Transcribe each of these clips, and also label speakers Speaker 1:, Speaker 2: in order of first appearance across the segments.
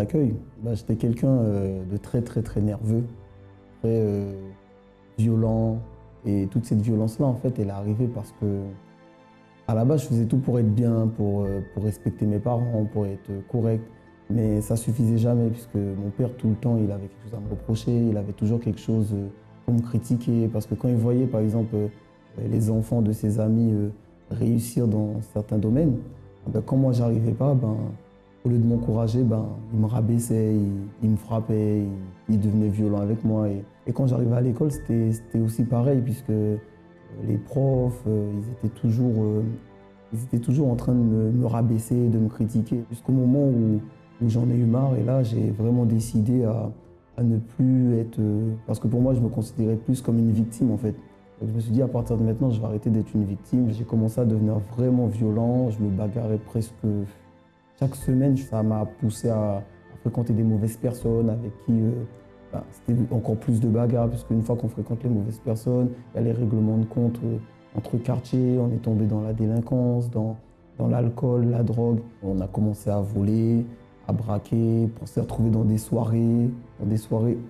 Speaker 1: d'accueil, j'étais quelqu'un de très nerveux, très violent. Et toute cette violence-là, en fait, elle est arrivée parce que, à la base, je faisais tout pour être bien, pour respecter mes parents, pour être correct. Mais ça suffisait jamais, puisque mon père, tout le temps, il avait quelque chose à me reprocher, il avait toujours quelque chose pour me critiquer. Parce que quand il voyait, par exemple, les enfants de ses amis réussir dans certains domaines, quand moi, j'arrivais pas, au lieu de m'encourager, il me rabaissait, il me frappait, il devenait violent avec moi. Et quand j'arrivais à l'école, c'était aussi pareil, puisque les profs, ils étaient toujours en train de me rabaisser, de me critiquer, jusqu'au moment où j'en ai eu marre. Et là, j'ai vraiment décidé à ne plus être... parce que pour moi, je me considérais plus comme une victime, en fait. Donc je me suis dit, à partir de maintenant, je vais arrêter d'être une victime. J'ai commencé à devenir vraiment violent, je me bagarrais presque chaque semaine. Ça m'a poussé à fréquenter des mauvaises personnes avec qui c'était encore plus de bagarres, parce qu'une fois qu'on fréquente les mauvaises personnes, il y a les règlements de compte entre quartiers, on est tombé dans la délinquance, dans l'alcool, la drogue. On a commencé à voler, à braquer, on s'est retrouvé dans des soirées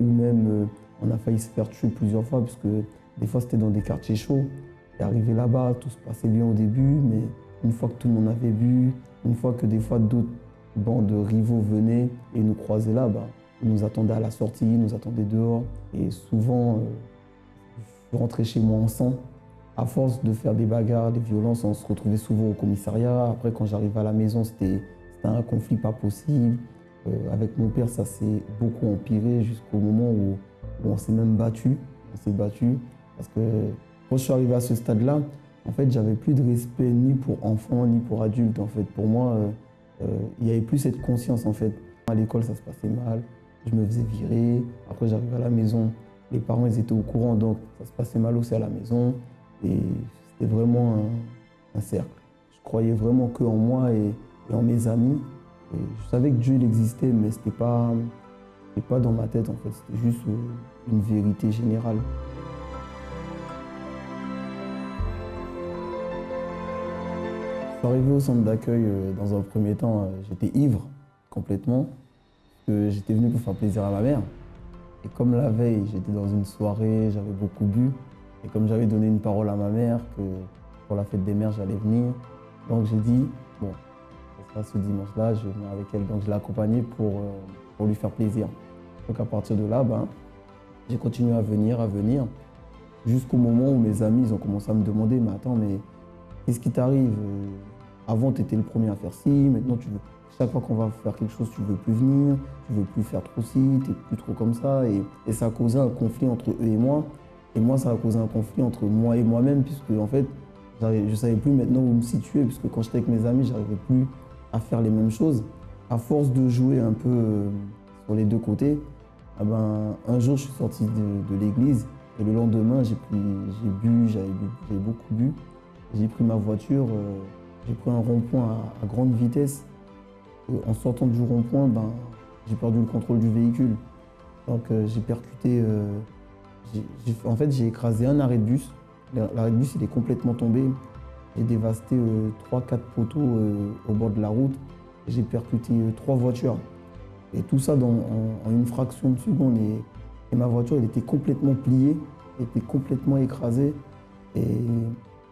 Speaker 1: où même on a failli se faire tuer plusieurs fois, parce que des fois c'était dans des quartiers chauds. Et arrivé là-bas, tout se passait bien au début, mais une fois que tout le monde avait bu, une fois que des fois d'autres bandes de rivaux venaient et nous croisaient là, ils nous attendaient à la sortie, ils nous attendaient dehors. Et souvent, je rentrais chez moi en sang. À force de faire des bagarres, des violences, on se retrouvait souvent au commissariat. Après, quand j'arrivais à la maison, c'était un conflit pas possible. Avec mon père, ça s'est beaucoup empiré jusqu'au moment où on s'est même battu. On s'est battu parce que quand je suis arrivé à ce stade-là, en fait, j'avais plus de respect ni pour enfants, ni pour adultes. En fait, pour moi, il n'y avait plus cette conscience, en fait. À l'école, ça se passait mal. Je me faisais virer. Après, j'arrivais à la maison. Les parents, ils étaient au courant, donc ça se passait mal aussi à la maison. Et c'était vraiment un cercle. Je croyais vraiment qu'en moi et en mes amis. Et je savais que Dieu il existait, mais ce n'était pas dans ma tête, en fait. C'était juste une vérité générale. Je suis arrivé au centre d'accueil, dans un premier temps, j'étais ivre complètement. J'étais venu pour faire plaisir à ma mère. Et comme la veille, j'étais dans une soirée, j'avais beaucoup bu. Et comme j'avais donné une parole à ma mère que pour la fête des mères, j'allais venir, donc j'ai dit, bon, ça sera ce dimanche-là, je vais venir avec elle. Donc je l'ai accompagnée pour lui faire plaisir. Donc à partir de là, j'ai continué à venir, jusqu'au moment où mes amis ils ont commencé à me demander, mais attends, mais qu'est-ce qui t'arrive? Avant, tu étais le premier à faire ci, maintenant, chaque fois qu'on va faire quelque chose, tu ne veux plus venir, tu ne veux plus faire trop ci, tu n'es plus trop comme ça. Et ça a causé un conflit entre eux et moi. Et moi, ça a causé un conflit entre moi et moi-même, puisque en fait, je ne savais plus maintenant où me situer, puisque quand j'étais avec mes amis, je n'arrivais plus à faire les mêmes choses. À force de jouer un peu sur les deux côtés, un jour, je suis sorti de l'église et le lendemain, j'ai bu, j'avais beaucoup bu. J'ai pris ma voiture, j'ai pris un rond-point à grande vitesse. En sortant du rond-point, j'ai perdu le contrôle du véhicule. Donc j'ai percuté, en fait j'ai écrasé un arrêt de bus. L'arrêt de bus il est complètement tombé. J'ai dévasté 3-4 poteaux au bord de la route. J'ai percuté 3 voitures. Et tout ça en une fraction de seconde. Et ma voiture elle était complètement pliée, elle était complètement écrasée. Et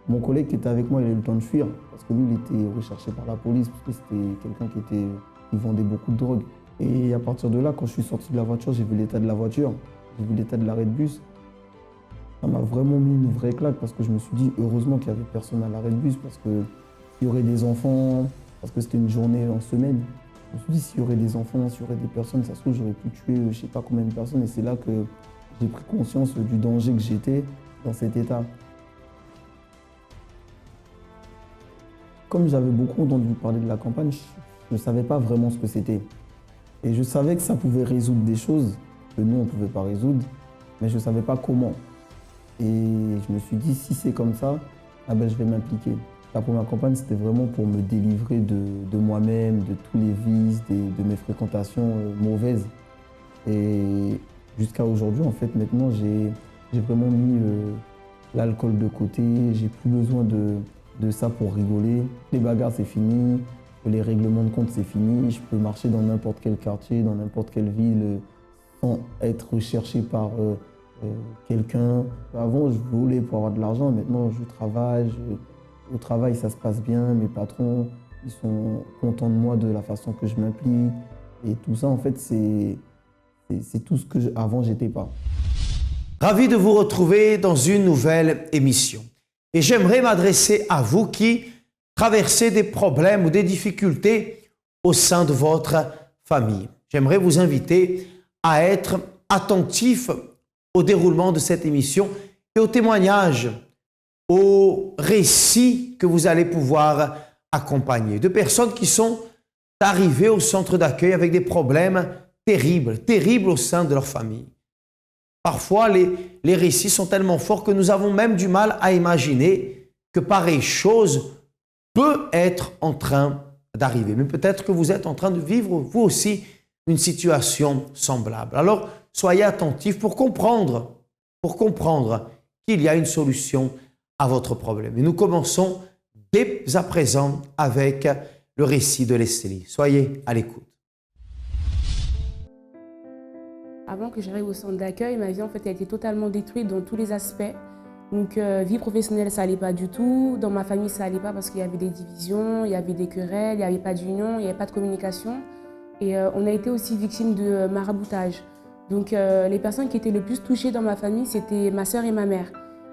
Speaker 1: mon collègue qui était avec moi, il a eu le temps de fuir parce que lui, il était recherché par la police parce que c'était quelqu'un qui vendait beaucoup de drogue. Et à partir de là, quand je suis sorti de la voiture, j'ai vu l'état de la voiture, j'ai vu l'état de l'arrêt de bus. Ça m'a vraiment mis une vraie claque parce que je me suis dit, heureusement qu'il n'y avait personne à l'arrêt de bus parce qu'il y aurait des enfants, parce que c'était une journée en semaine. Je me suis dit, s'il y aurait des enfants, s'il y aurait des personnes, ça se trouve, j'aurais pu tuer je ne sais pas combien de personnes. Et c'est là que j'ai pris conscience du danger que j'étais dans cet état. Comme j'avais beaucoup entendu parler de la campagne, je ne savais pas vraiment ce que c'était. Et je savais que ça pouvait résoudre des choses que nous, on ne pouvait pas résoudre, mais je ne savais pas comment. Et je me suis dit, si c'est comme ça, je vais m'impliquer. La première campagne, c'était vraiment pour me délivrer de moi-même, de tous les vices, de mes fréquentations mauvaises. Et jusqu'à aujourd'hui, en fait, maintenant, j'ai vraiment mis l'alcool de côté. J'ai plus besoin de ça pour rigoler. Les bagarres, c'est fini. que les règlements de compte, c'est fini. Je peux marcher dans n'importe quel quartier, dans n'importe quelle ville, sans être recherché par quelqu'un. Avant, je volais pour avoir de l'argent. Maintenant, je travaille. Au travail, ça se passe bien. Mes patrons, ils sont contents de moi, de la façon que je m'implique. Et tout ça, en fait, c'est tout ce que avant, j'étais pas.
Speaker 2: Ravi de vous retrouver dans une nouvelle émission. Et j'aimerais m'adresser à vous qui traversez des problèmes ou des difficultés au sein de votre famille. J'aimerais vous inviter à être attentif au déroulement de cette émission et aux témoignages, aux récits que vous allez pouvoir accompagner. De personnes qui sont arrivées au centre d'accueil avec des problèmes terribles au sein de leur famille. Parfois, les récits sont tellement forts que nous avons même du mal à imaginer que pareille chose peut être en train d'arriver. Mais peut-être que vous êtes en train de vivre, vous aussi, une situation semblable. Alors, soyez attentifs pour comprendre qu'il y a une solution à votre problème. Et nous commençons dès à présent avec le récit de Leslie. Soyez à l'écoute.
Speaker 3: Avant que j'arrive au centre d'accueil, ma vie en fait a été totalement détruite dans tous les aspects. Donc vie professionnelle, ça allait pas du tout. Dans ma famille, ça allait pas parce qu'il y avait des divisions, il y avait des querelles, il n'y avait pas d'union, il n'y avait pas de communication. Et on a été aussi victime de maraboutage. Donc les personnes qui étaient le plus touchées dans ma famille, c'était ma sœur et ma mère.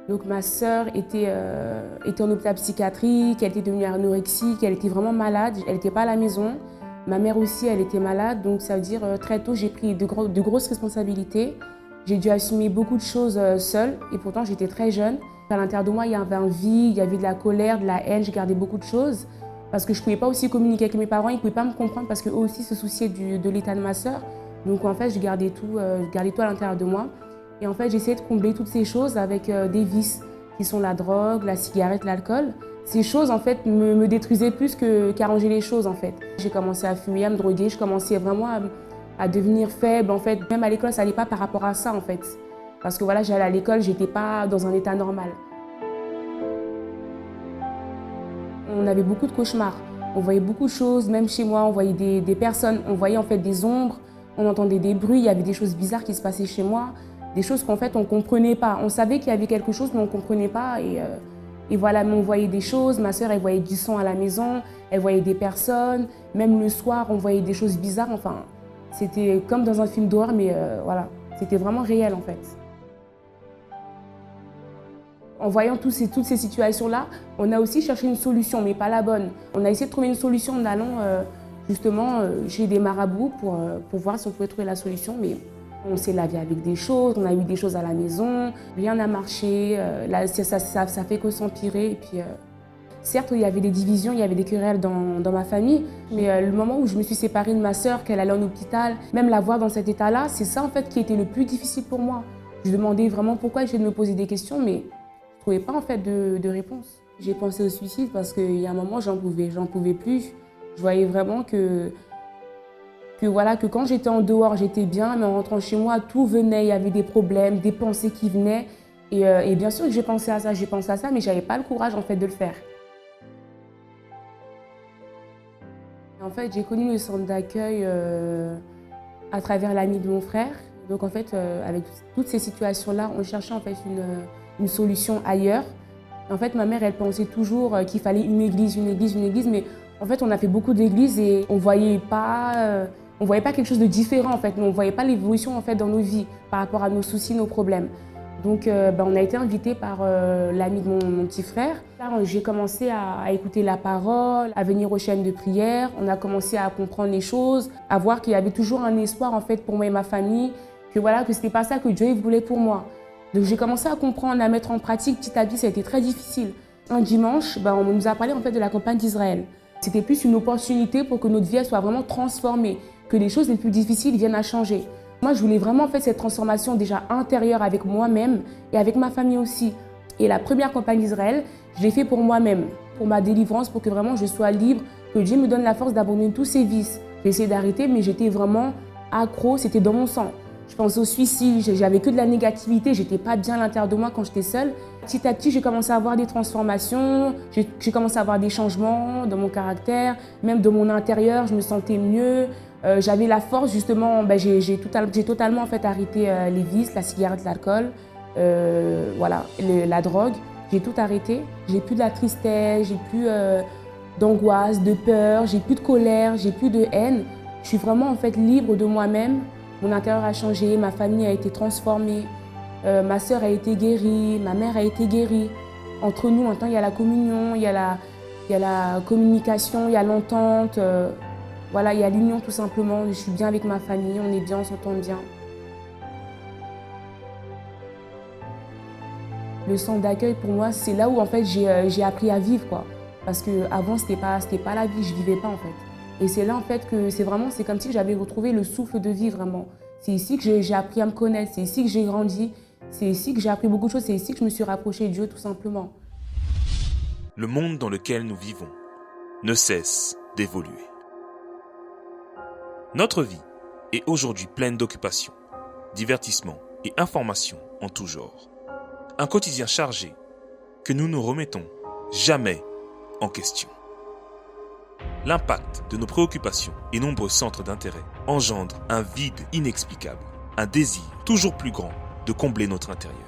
Speaker 3: Donc ma sœur était en hôpital psychiatrique, elle était devenue anorexique, elle était vraiment malade, elle n'était pas à la maison. Ma mère aussi, elle était malade, donc ça veut dire très tôt, j'ai pris de grosses responsabilités. J'ai dû assumer beaucoup de choses seule et pourtant j'étais très jeune. À l'intérieur de moi, il y avait un vide, il y avait de la colère, de la haine, j'ai gardé beaucoup de choses parce que je ne pouvais pas aussi communiquer avec mes parents, ils ne pouvaient pas me comprendre parce qu'eux aussi se souciaient de l'état de ma sœur. Donc en fait, je gardais tout à l'intérieur de moi. Et en fait, j'essayais de combler toutes ces choses avec des vices qui sont la drogue, la cigarette, l'alcool. Ces choses, en fait, me détruisaient plus qu'arranger les choses, en fait. J'ai commencé à fumer, à me droguer, je commençais vraiment à devenir faible, en fait. Même à l'école, ça n'allait pas par rapport à ça, en fait. Parce que voilà, j'allais à l'école, je n'étais pas dans un état normal. On avait beaucoup de cauchemars. On voyait beaucoup de choses, même chez moi, on voyait des personnes, on voyait en fait des ombres, on entendait des bruits, il y avait des choses bizarres qui se passaient chez moi, des choses qu'en fait on ne comprenait pas. On savait qu'il y avait quelque chose, mais on ne comprenait pas. Et voilà, on voyait des choses, ma sœur, elle voyait du sang à la maison, elle voyait des personnes, même le soir, on voyait des choses bizarres. Enfin, c'était comme dans un film d'horreur, mais voilà, c'était vraiment réel en fait. En voyant toutes ces situations-là, on a aussi cherché une solution, mais pas la bonne. On a essayé de trouver une solution en allant justement chez des marabouts pour voir si on pouvait trouver la solution, mais on s'est lavé avec des choses, on a eu des choses à la maison, rien n'a marché, là, ça fait que s'empirer. Et puis, certes, il y avait des divisions, il y avait des querelles dans ma famille, mais le moment où je me suis séparée de ma sœur, qu'elle allait en hôpital, même la voir dans cet état-là, c'est ça en fait qui était le plus difficile pour moi. Je demandais vraiment pourquoi, je de me poser des questions, mais je ne trouvais pas en fait de réponse. J'ai pensé au suicide parce qu'il y a un moment, j'en pouvais plus. Je voyais vraiment que quand j'étais en dehors, j'étais bien, mais en rentrant chez moi, tout venait, il y avait des problèmes, des pensées qui venaient. Et bien sûr que j'ai pensé à ça, mais je n'avais pas le courage en fait de le faire. En fait, j'ai connu le centre d'accueil à travers l'ami de mon frère. Donc en fait, avec toutes ces situations-là, on cherchait en fait une solution ailleurs. En fait, ma mère, elle pensait toujours qu'il fallait une église, mais en fait, on a fait beaucoup d'églises et on voyait pas quelque chose de différent en fait. On voyait pas l'évolution en fait dans nos vies par rapport à nos soucis, nos problèmes. Donc, on a été invités par l'ami de mon petit frère. J'ai commencé à écouter la parole, à venir aux chaînes de prière. On a commencé à comprendre les choses, à voir qu'il y avait toujours un espoir en fait pour moi et ma famille, que c'était pas ça que Dieu voulait pour moi. Donc j'ai commencé à comprendre, à mettre en pratique petit à petit, ça a été très difficile. Un dimanche, on nous a parlé en fait de la campagne d'Israël. C'était plus une opportunité pour que notre vie soit vraiment transformée, que les choses les plus difficiles viennent à changer. Moi, je voulais vraiment faire cette transformation déjà intérieure avec moi-même et avec ma famille aussi. Et la première campagne d'Israël, je l'ai fait pour moi-même, pour ma délivrance, pour que vraiment je sois libre, que Dieu me donne la force d'abandonner tous ces vices. J'ai essayé d'arrêter, mais j'étais vraiment accro, c'était dans mon sang. Je pensais au suicide, j'avais que de la négativité, j'étais pas bien à l'intérieur de moi quand j'étais seule. Petit à petit, j'ai commencé à avoir des transformations, j'ai commencé à avoir des changements dans mon caractère, même de mon intérieur, je me sentais mieux. J'avais la force justement, j'ai totalement en fait arrêté les vices, la cigarette, l'alcool, voilà, la drogue. J'ai tout arrêté, j'ai plus de la tristesse, j'ai plus d'angoisse, de peur, j'ai plus de colère, j'ai plus de haine. Je suis vraiment en fait libre de moi-même. Mon intérieur a changé, ma famille a été transformée, ma sœur a été guérie, ma mère a été guérie. Entre nous, maintenant, il y a la communion, il y a la communication, il y a l'entente. Voilà, il y a l'union tout simplement. Je suis bien avec ma famille, on est bien, on s'entend bien. Le centre d'accueil, pour moi, c'est là où en fait, j'ai appris à vivre, quoi. Parce qu'avant, c'était pas la vie, je vivais pas en fait. Et c'est là en fait que c'est comme si j'avais retrouvé le souffle de vie vraiment. C'est ici que j'ai appris à me connaître, c'est ici que j'ai grandi, c'est ici que j'ai appris beaucoup de choses, c'est ici que je me suis rapprochée de Dieu tout simplement.
Speaker 4: Le monde dans lequel nous vivons ne cesse d'évoluer. Notre vie est aujourd'hui pleine d'occupations, divertissements et informations en tout genre. Un quotidien chargé que nous ne remettons jamais en question. L'impact de nos préoccupations et nombreux centres d'intérêt engendre un vide inexplicable, un désir toujours plus grand de combler notre intérieur.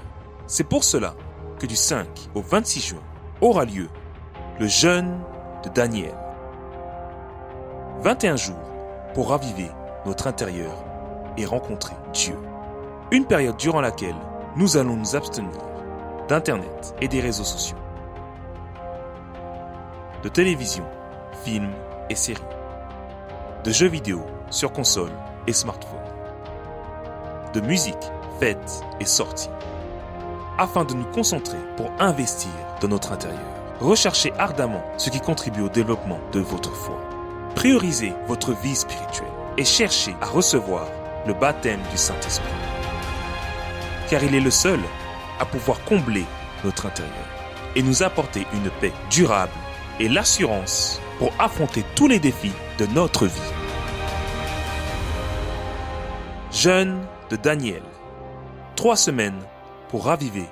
Speaker 4: C'est pour cela que du 5 au 26 juin aura lieu le jeûne de Daniel. 21 jours pour raviver notre intérieur et rencontrer Dieu. Une période durant laquelle nous allons nous abstenir d'Internet et des réseaux sociaux, de télévision, films et séries, de jeux vidéo sur console et smartphone, de musique, fêtes et sorties, afin de nous concentrer pour investir dans notre intérieur. Recherchez ardemment ce qui contribue au développement de votre foi. Priorisez votre vie spirituelle et cherchez à recevoir le baptême du Saint-Esprit. Car il est le seul à pouvoir combler notre intérieur et nous apporter une paix durable et l'assurance pour affronter tous les défis de notre vie. Jeûne de Daniel. 3 semaines pour raviver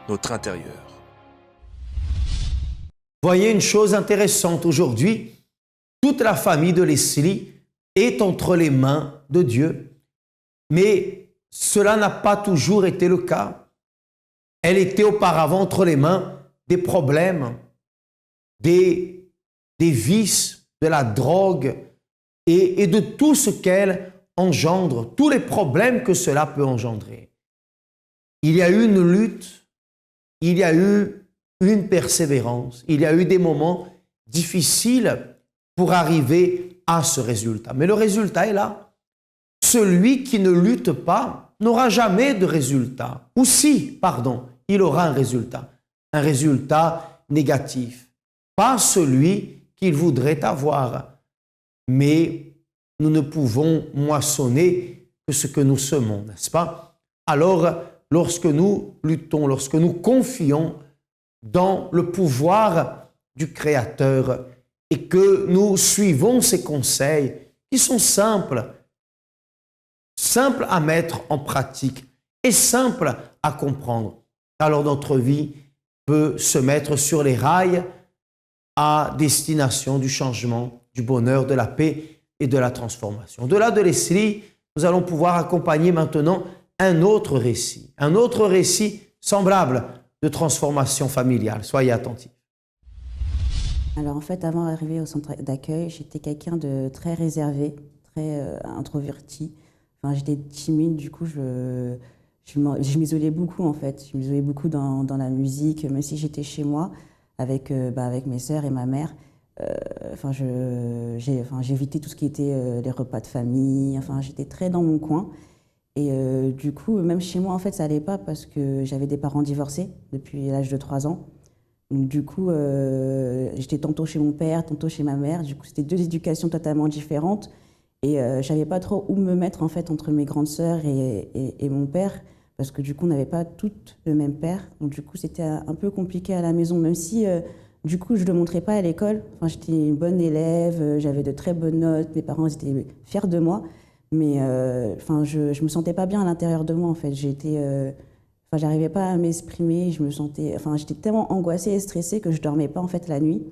Speaker 4: notre intérieur.
Speaker 2: Voyez une chose intéressante aujourd'hui, toute la famille de Leslie est entre les mains de Dieu, mais cela n'a pas toujours été le cas. Elle était auparavant entre les mains des problèmes, des vices, de la drogue et de tout ce qu'elle engendre, tous les problèmes que cela peut engendrer. Il y a eu une lutte, il y a eu une persévérance, il y a eu des moments difficiles pour arriver à ce résultat. Mais le résultat est là. Celui qui ne lutte pas n'aura jamais de résultat. Ou si, pardon, il aura un résultat négatif. Pas celui qu'il voudrait avoir. Mais nous ne pouvons moissonner que ce que nous semons, n'est-ce pas? Alors, lorsque nous luttons, lorsque nous confions dans le pouvoir du Créateur et que nous suivons ses conseils qui sont simples à mettre en pratique et simples à comprendre, alors notre vie peut se mettre sur les rails à destination du changement, du bonheur, de la paix et de la transformation. Au-delà de Leslie, nous allons pouvoir accompagner maintenant un autre récit semblable de transformation familiale. Soyez attentifs.
Speaker 5: Alors en fait, avant d'arriver au centre d'accueil, j'étais quelqu'un de très réservé, très introverti. Enfin, j'étais timide, du coup, je m'isolais beaucoup en fait. Je m'isolais beaucoup dans la musique, même si j'étais chez moi avec mes sœurs et ma mère. J'évitais tout ce qui était les repas de famille. Enfin, j'étais très dans mon coin. Et du coup, même chez moi, en fait, ça allait pas parce que j'avais des parents divorcés depuis l'âge de 3 ans. Donc, du coup, j'étais tantôt chez mon père, tantôt chez ma mère. Du coup, c'était 2 éducations totalement différentes. Et je savais pas trop où me mettre, en fait, entre mes grandes sœurs et mon père. Parce que du coup, on n'avait pas toutes le même père. Donc, du coup, c'était un peu compliqué à la maison, même si, du coup, je le montrais pas à l'école. Enfin, j'étais une bonne élève, j'avais de très bonnes notes. Mes parents étaient fiers de moi. mais enfin, je me sentais pas bien à l'intérieur de moi, en fait. Enfin, j'arrivais pas à m'exprimer, enfin, j'étais tellement angoissée et stressée que je dormais pas, en fait, la nuit.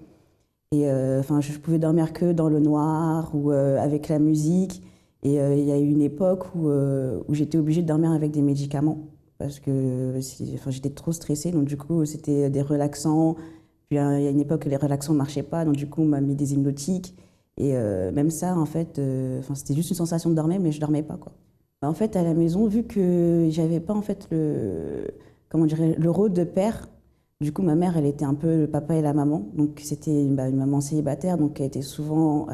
Speaker 5: Et enfin, je pouvais dormir que dans le noir ou avec la musique. Et il y a eu une époque où j'étais obligée de dormir avec des médicaments parce que enfin, j'étais trop stressée. Donc du coup, c'était des relaxants. Puis il y a une époque où les relaxants ne marchaient pas. Donc du coup, on m'a mis des hypnotiques. Et même ça, en fait, enfin, c'était juste une sensation de dormir, mais je dormais pas, quoi. En fait, à la maison, vu que j'avais pas en fait comment dirais, le rôle de père, du coup, ma mère, elle était un peu le papa et la maman. Donc, c'était une maman célibataire, donc elle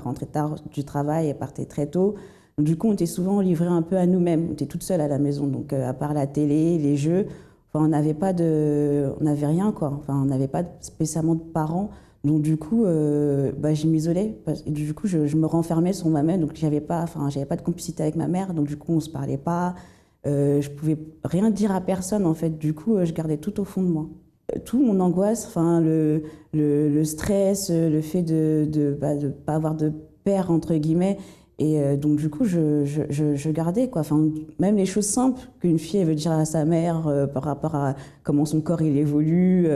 Speaker 5: rentrait tard du travail, elle partait très tôt. Donc, du coup, on était souvent livrés un peu à nous-mêmes. On était toute seule à la maison. Donc, à part la télé, les jeux, enfin, on n'avait rien, quoi. Enfin, on n'avait pas spécialement de parents. Donc, du coup, je m'isolais. Et du coup, je me renfermais sur moi-même. Donc, j'avais pas de complicité avec ma mère. Donc, du coup, on se parlait pas. Je pouvais rien dire à personne, en fait. Du coup, je gardais tout au fond de moi. Tout mon angoisse, enfin le stress, le fait de pas avoir de père entre guillemets, et donc du coup je gardais quoi. Enfin même les choses simples qu'une fille elle veut dire à sa mère par rapport à comment son corps il évolue,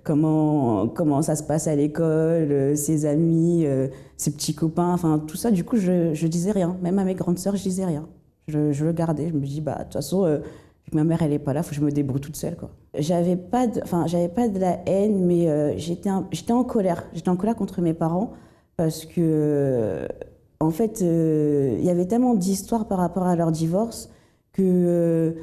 Speaker 5: comment ça se passe à l'école, ses amis, ses petits copains, enfin tout ça. Du coup je disais rien. Même à mes grandes sœurs je disais rien. Je le gardais. Je me dis de toute façon. Ma mère, elle n'est pas là, il faut que je me débrouille toute seule, quoi. J'avais pas de la haine, mais j'étais en colère. J'étais en colère contre mes parents parce que, en fait, il y avait tellement d'histoires par rapport à leur divorce que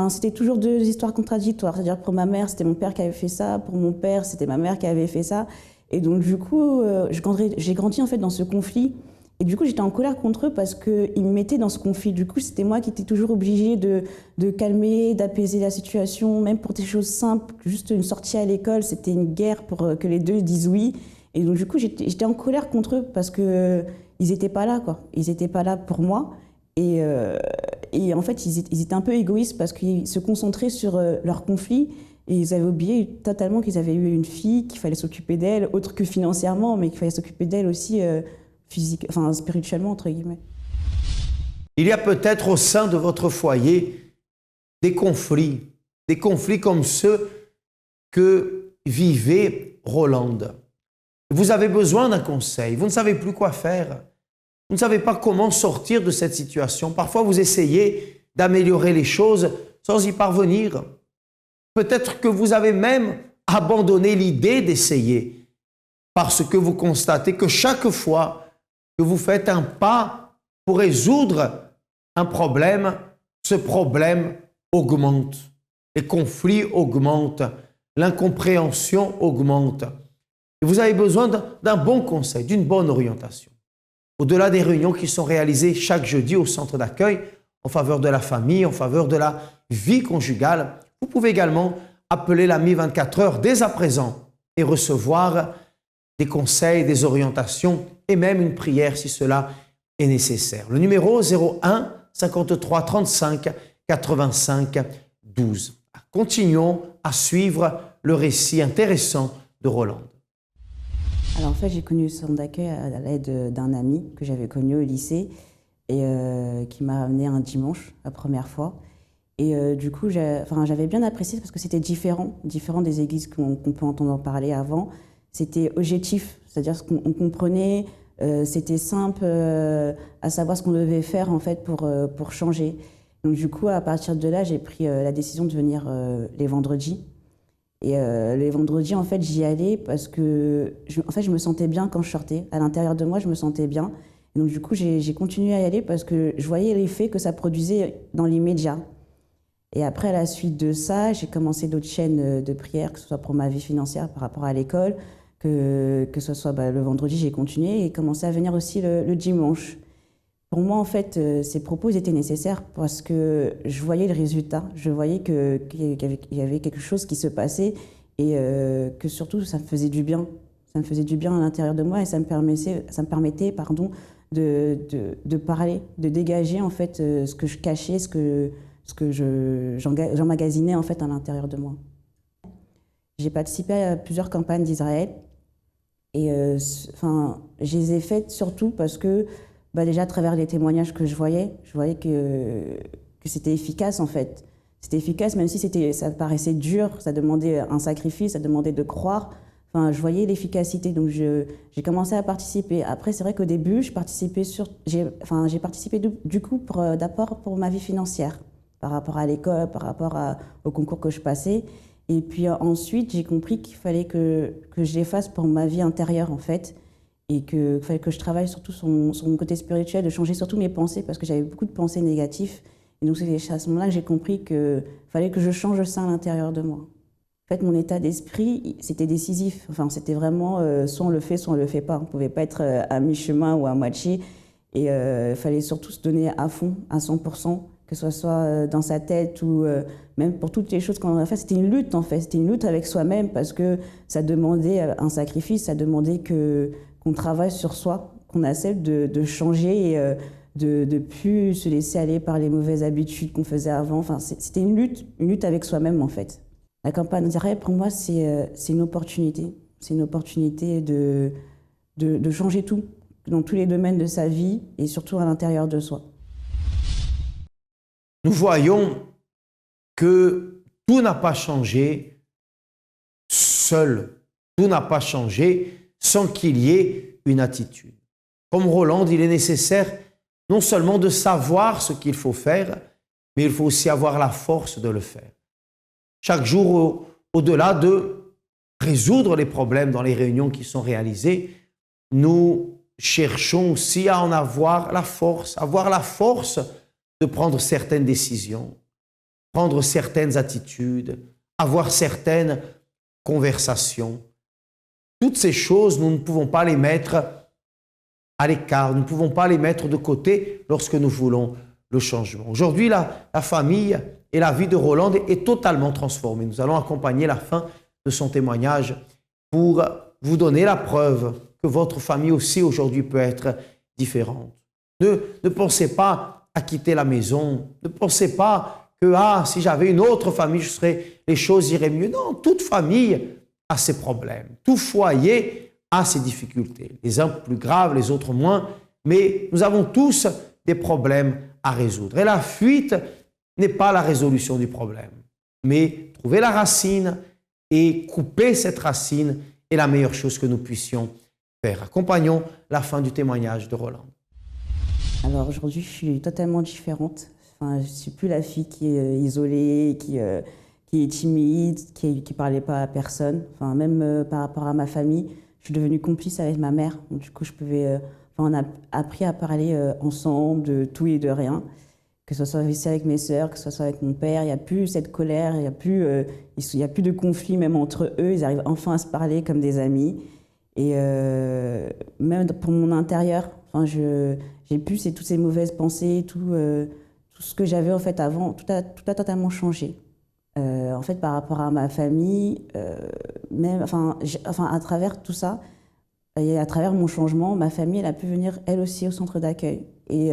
Speaker 5: c'était toujours deux histoires contradictoires. C'est-à-dire pour ma mère, c'était mon père qui avait fait ça, pour mon père, c'était ma mère qui avait fait ça. Et donc, du coup, j'ai grandi en fait dans ce conflit. Et du coup, j'étais en colère contre eux parce qu'ils me mettaient dans ce conflit. Du coup, c'était moi qui étais toujours obligée de calmer, d'apaiser la situation, même pour des choses simples. Juste une sortie à l'école, c'était une guerre pour que les deux disent oui. Et donc, du coup, j'étais en colère contre eux parce qu'ils n'étaient pas là, quoi. Ils n'étaient pas là pour moi. Et en fait, ils étaient un peu égoïstes parce qu'ils se concentraient sur leur conflit. Et ils avaient oublié totalement qu'ils avaient eu une fille, qu'il fallait s'occuper d'elle, autre que financièrement, mais qu'il fallait s'occuper d'elle aussi spirituellement, entre guillemets.
Speaker 2: Il y a peut-être au sein de votre foyer des conflits comme ceux que vivait Rolande. Vous avez besoin d'un conseil, vous ne savez plus quoi faire, vous ne savez pas comment sortir de cette situation. Parfois, vous essayez d'améliorer les choses sans y parvenir. Peut-être que vous avez même abandonné l'idée d'essayer parce que vous constatez que chaque fois que vous faites un pas pour résoudre un problème, ce problème augmente. Les conflits augmentent, l'incompréhension augmente. Et vous avez besoin d'un bon conseil, d'une bonne orientation. Au-delà des réunions qui sont réalisées chaque jeudi au centre d'accueil en faveur de la famille, en faveur de la vie conjugale, vous pouvez également appeler l'AMI 24 heures dès à présent et recevoir des conseils, des orientations et même une prière si cela est nécessaire. Le numéro 01 53 35 85 12. Continuons à suivre le récit intéressant de Rolande.
Speaker 5: Alors en fait, j'ai connu le centre d'accueil à l'aide d'un ami que j'avais connu au lycée et qui m'a amené un dimanche la première fois. Et du coup, j'avais bien apprécié parce que c'était différent des églises qu'on peut entendre parler avant. C'était objectif, c'est-à-dire ce qu'on comprenait, c'était simple à savoir ce qu'on devait faire en fait pour changer. Donc du coup, à partir de là, j'ai pris la décision de venir les vendredis. Et les vendredis, en fait, j'y allais parce que je me sentais bien quand je sortais. À l'intérieur de moi, je me sentais bien. Et donc du coup, j'ai continué à y aller parce que je voyais l'effet que ça produisait dans l'immédiat. Et après, à la suite de ça, j'ai commencé d'autres chaînes de prière, que ce soit pour ma vie financière par rapport à l'école, que ce soit le vendredi, j'ai continué et commencé à venir aussi le dimanche. Pour moi, en fait, ces propos étaient nécessaires parce que je voyais le résultat. Je voyais qu'il y avait quelque chose qui se passait et que surtout, ça me faisait du bien. Ça me faisait du bien à l'intérieur de moi et ça me permettait de parler, de dégager en fait ce que je cachais, ce que j'emmagasinais en fait à l'intérieur de moi. J'ai participé à plusieurs campagnes d'Israël et je les ai faites surtout parce que déjà à travers les témoignages que je voyais que c'était efficace en fait. C'était efficace même si ça paraissait dur, ça demandait un sacrifice, ça demandait de croire. Enfin, je voyais l'efficacité, donc j'ai commencé à participer. Après, c'est vrai qu'au début, j'ai participé du coup d'abord pour ma vie financière, par rapport à l'école, par rapport au concours que je passais. Et puis ensuite, j'ai compris qu'il fallait que je les fasse pour ma vie intérieure en fait, et qu'il fallait que je travaille surtout sur mon côté spirituel, de changer surtout mes pensées, parce que j'avais beaucoup de pensées négatives. Et donc c'est à ce moment-là que j'ai compris qu'il fallait que je change ça à l'intérieur de moi. En fait, mon état d'esprit, c'était décisif. Enfin, c'était vraiment soit on le fait, soit on ne le fait pas. On ne pouvait pas être à mi-chemin ou à moitié. Et il fallait surtout se donner à fond, à 100%, que ce soit dans sa tête ou même pour toutes les choses qu'on a fait. C'était une lutte, en fait. C'était une lutte avec soi-même parce que ça demandait un sacrifice, ça demandait qu'on travaille sur soi, qu'on accepte de changer et de ne plus se laisser aller par les mauvaises habitudes qu'on faisait avant. Enfin, c'était une lutte avec soi-même, en fait. La campagne d'Israël, pour moi, c'est une opportunité. C'est une opportunité de changer tout, dans tous les domaines de sa vie et surtout à l'intérieur de soi.
Speaker 2: Nous voyons que tout n'a pas changé seul. Tout n'a pas changé sans qu'il y ait une attitude. Comme Roland, il est nécessaire non seulement de savoir ce qu'il faut faire, mais il faut aussi avoir la force de le faire. Chaque jour, au-delà de résoudre les problèmes dans les réunions qui sont réalisées, nous cherchons aussi à en avoir la force de prendre certaines décisions, prendre certaines attitudes, avoir certaines conversations. Toutes ces choses, nous ne pouvons pas les mettre à l'écart, nous ne pouvons pas les mettre de côté lorsque nous voulons le changement. Aujourd'hui, la famille et la vie de Roland est totalement transformée. Nous allons accompagner la fin de son témoignage pour vous donner la preuve que votre famille aussi aujourd'hui peut être différente. Ne pensez pas à quitter la maison. Ne pensez pas que si j'avais une autre famille, les choses iraient mieux. Non, toute famille a ses problèmes. Tout foyer a ses difficultés. Les uns plus graves, les autres moins. Mais nous avons tous des problèmes à résoudre. Et la fuite n'est pas la résolution du problème. Mais trouver la racine et couper cette racine est la meilleure chose que nous puissions faire. Accompagnons la fin du témoignage de Roland.
Speaker 5: Alors aujourd'hui, je suis totalement différente. Enfin, je ne suis plus la fille qui est isolée, qui est timide, qui ne parlait pas à personne. Enfin, même par rapport à ma famille, je suis devenue complice avec ma mère. Donc, du coup, on a appris à parler ensemble de tout et de rien. Que ce soit ici avec mes sœurs, que ce soit avec mon père, il n'y a plus cette colère, il n'y a plus de conflit même entre eux. Ils arrivent enfin à se parler comme des amis. Et même pour mon intérieur, enfin, j'ai plus toutes ces mauvaises pensées, tout ce que j'avais en fait avant, tout a totalement changé. En fait, par rapport à ma famille, à travers tout ça, et à travers mon changement, ma famille, elle a pu venir elle aussi au centre d'accueil. Et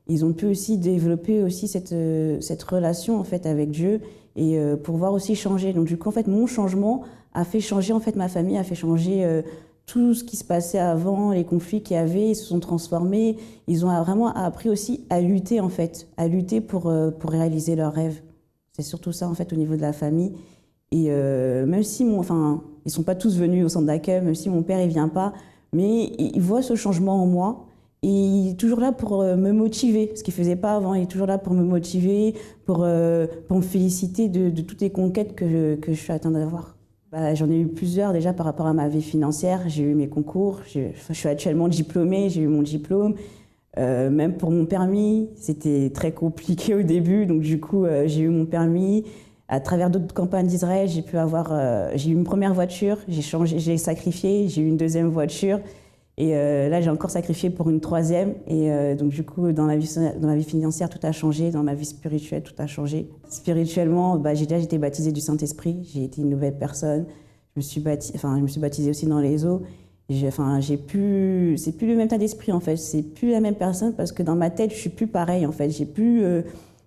Speaker 5: ils ont pu aussi développer aussi cette relation en fait avec Dieu et pouvoir aussi changer. Donc du coup, en fait, mon changement a fait changer en fait ma famille, a fait changer tout ce qui se passait avant, les conflits qu'il y avait, ils se sont transformés. Ils ont vraiment appris aussi à lutter en fait, à lutter pour réaliser leurs rêves. C'est surtout ça en fait au niveau de la famille. Et même si ils sont pas tous venus au centre d'accueil, même si mon père il vient pas, mais il voit ce changement en moi. Et il est toujours là pour me motiver, ce qu'il ne faisait pas avant. Il est toujours là pour me motiver, pour me féliciter de toutes les conquêtes que je suis atteinte d'avoir. J'en ai eu plusieurs déjà par rapport à ma vie financière. J'ai eu mes concours, je suis actuellement diplômée, j'ai eu mon diplôme. Même pour mon permis, c'était très compliqué au début. Donc du coup, j'ai eu mon permis. À travers d'autres campagnes d'Israël, j'ai eu une première voiture, j'ai sacrifié, j'ai eu une deuxième voiture. Et là, j'ai encore sacrifié pour une troisième. Et donc, du coup, dans ma vie financière, tout a changé. Dans ma vie spirituelle, tout a changé. Spirituellement, j'ai déjà été baptisée du Saint-Esprit. J'ai été une nouvelle personne. Je me suis baptisée aussi dans les eaux. C'est plus le même état d'esprit, en fait. C'est plus la même personne parce que dans ma tête, je suis plus pareille, en fait. J'ai plus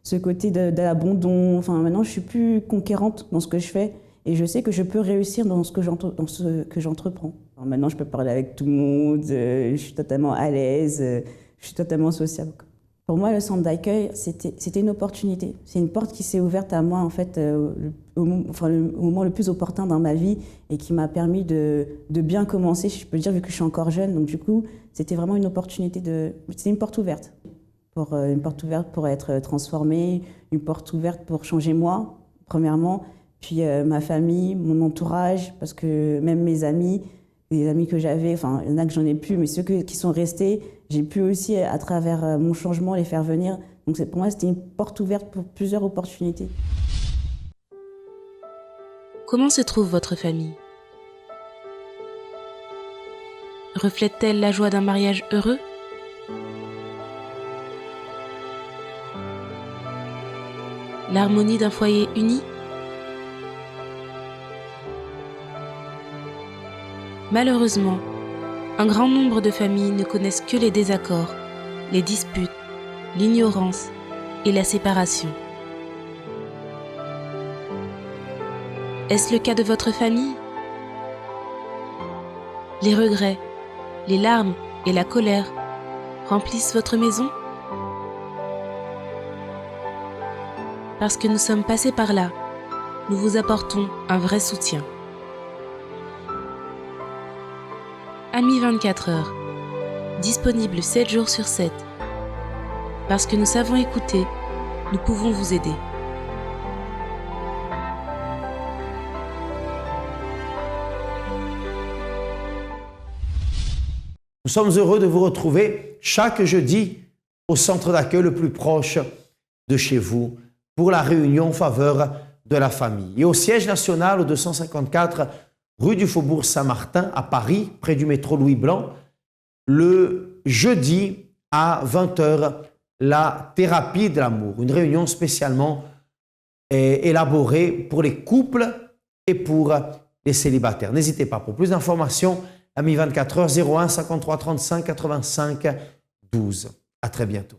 Speaker 5: ce côté de l'abandon. Enfin, maintenant, je suis plus conquérante dans ce que je fais. Et je sais que je peux réussir dans ce que j'entreprends. Alors maintenant, je peux parler avec tout le monde, je suis totalement à l'aise, je suis totalement sociable, quoi. Pour moi, le centre d'accueil, c'était une opportunité. C'est une porte qui s'est ouverte à moi, en fait, au moment le plus opportun dans ma vie et qui m'a permis de bien commencer, je peux dire, vu que je suis encore jeune. Donc, du coup, c'était vraiment une opportunité c'était une porte ouverte. Une porte ouverte pour être transformée, une porte ouverte pour changer moi, premièrement, puis ma famille, mon entourage, parce que même mes amis, les amis que j'avais, enfin, il y en a que j'en ai plus, mais ceux qui sont restés, j'ai pu aussi, à travers mon changement, les faire venir. Donc pour moi, c'était une porte ouverte pour plusieurs opportunités.
Speaker 6: Comment se trouve votre famille? Reflète-t-elle la joie d'un mariage heureux? L'harmonie d'un foyer uni? Malheureusement, un grand nombre de familles ne connaissent que les désaccords, les disputes, l'ignorance et la séparation. Est-ce le cas de votre famille? Les regrets, les larmes et la colère remplissent votre maison? Parce que nous sommes passés par là, nous vous apportons un vrai soutien. Amis 24 heures, disponible 7 jours sur 7. Parce que nous savons écouter, nous pouvons vous aider.
Speaker 2: Nous sommes heureux de vous retrouver chaque jeudi au centre d'accueil le plus proche de chez vous pour la réunion en faveur de la famille. Et au siège national au 254 rue du Faubourg Saint-Martin à Paris, près du métro Louis Blanc, le jeudi à 20 h, la thérapie de l'amour, une réunion spécialement élaborée pour les couples et pour les célibataires. N'hésitez pas, pour plus d'informations, Amis 24 heures 01 53 35 85 12. À très bientôt.